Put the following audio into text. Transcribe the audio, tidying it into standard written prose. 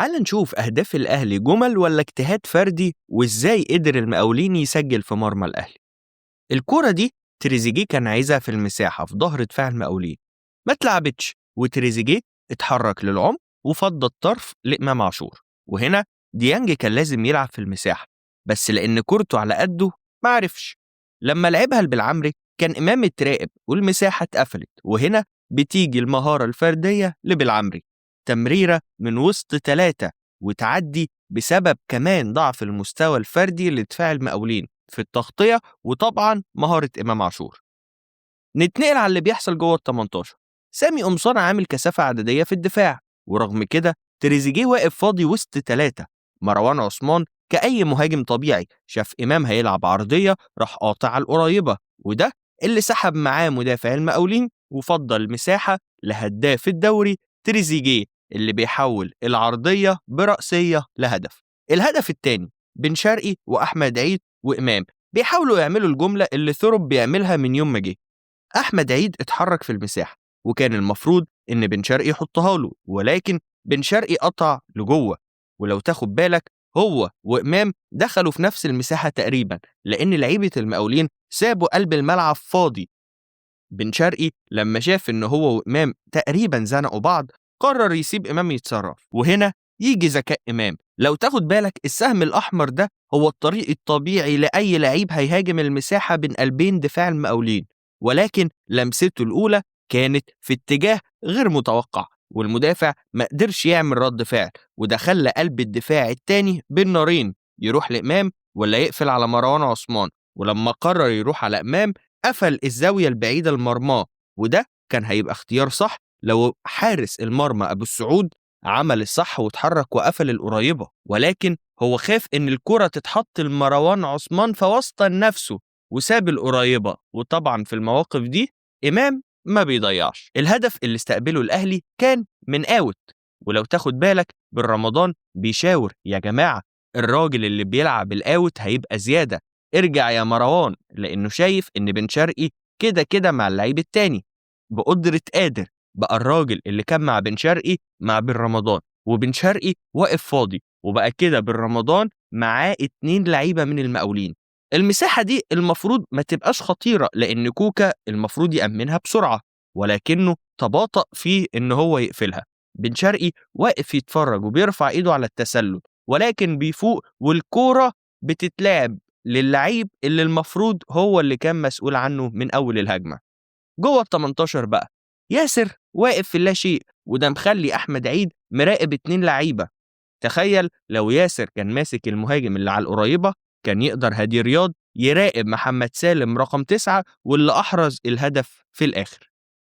تعال نشوف أهداف الأهلي جمل ولا اجتهاد فردي وإزاي قدر المقاولين يسجل في مرمى الأهلي. الكرة دي تريزيجيه كان عايزها في المساحة في ظهر دفاع المقاولين، ما اتلعبتش وتريزيجيه اتحرك للعمق وفضى الطرف لإمام عاشور، وهنا ديانج كان لازم يلعب في المساحة بس لأن كورته على قده ما عرفش. لما لعبها بالعمري كان إمام اتراقب والمساحة اتقفلت، وهنا بتيجي المهارة الفردية لبالعمري، تمريرة من وسط 3 وتعدي بسبب كمان ضعف المستوى الفردي لدفاع المقاولين في التغطية وطبعا مهارة إمام عاشور. نتنقل على اللي بيحصل جوه ال 18. سامي قمصان عامل كثافة عددية في الدفاع، ورغم كده تريزيجيه واقف فاضي وسط 3. مروان عثمان كأي مهاجم طبيعي شاف إمام هيلعب عرضية راح قاطع على القريبة، وده اللي سحب معاه مدافع المقاولين وفضل المساحة لهداف الدوري تريزيجيه اللي بيحول العرضية برأسية لهدف. الهدف الثاني بن شرقي وأحمد عيد وإمام بيحاولوا يعملوا الجملة اللي ثرب بيعملها من يوم ما جه. أحمد عيد اتحرك في المساحة وكان المفروض إن بن شرقي يحطها له، ولكن بن شرقي قطع لجوه، ولو تاخد بالك هو وإمام دخلوا في نفس المساحة تقريبا لأن لعيبة المقاولين سابوا قلب الملعب فاضي. بن شرقي لما شاف إن هو وإمام تقريبا زنقوا بعض قرر يسيب إمام يتصرف، وهنا يجي ذكاء إمام. لو تاخد بالك السهم الأحمر ده هو الطريق الطبيعي لأي لعيب هيهاجم المساحة بين قلبين دفاع المقاولين، ولكن لمسته الأولى كانت في اتجاه غير متوقع والمدافع ما قدرش يعمل رد فعل، وده خلى قلب الدفاع التاني بين نارين يروح لإمام ولا يقفل على مروان عثمان. ولما قرر يروح على إمام قفل الزاوية البعيدة لمرماه، وده كان هيبقى اختيار صح لو حارس المرمى أبو السعود عمل الصح واتحرك وقفل القريبة، ولكن هو خاف إن الكرة تتحط لمروان عثمان فوسطن نفسه وساب القريبة، وطبعا في المواقف دي إمام ما بيضيعش. الهدف اللي استقبله الأهلي كان من اوت، ولو تاخد بالك بن رمضان بيشاور يا جماعة الراجل اللي بيلعب الاوت هيبقى زيادة، ارجع يا مروان، لأنه شايف إن بن شرقي كده كده مع اللعيب التاني. بقدرة قادر بقى الراجل اللي كان مع بن شرقي مع بن رمضان، وبن شرقي واقف فاضي، وبقى كده بن رمضان معاه 2 لعيبة من المقاولين. المساحة دي المفروض ما تبقاش خطيرة لأن كوكا المفروض يأمنها بسرعة، ولكنه تباطأ فيه إن هو يقفلها. بن شرقي واقف يتفرج وبيرفع إيده على التسلل، ولكن بيفوق والكورة بتتلعب للعيب اللي المفروض هو اللي كان مسؤول عنه من أول الهجمة. جوه ال 18 بقى ياسر واقف في اللا شيء، وده مخلي أحمد عيد مراقب 2 لعيبة. تخيل لو ياسر كان ماسك المهاجم اللي على القريبة كان يقدر هادي رياض يراقب محمد سالم رقم 9 واللي أحرز الهدف في الآخر.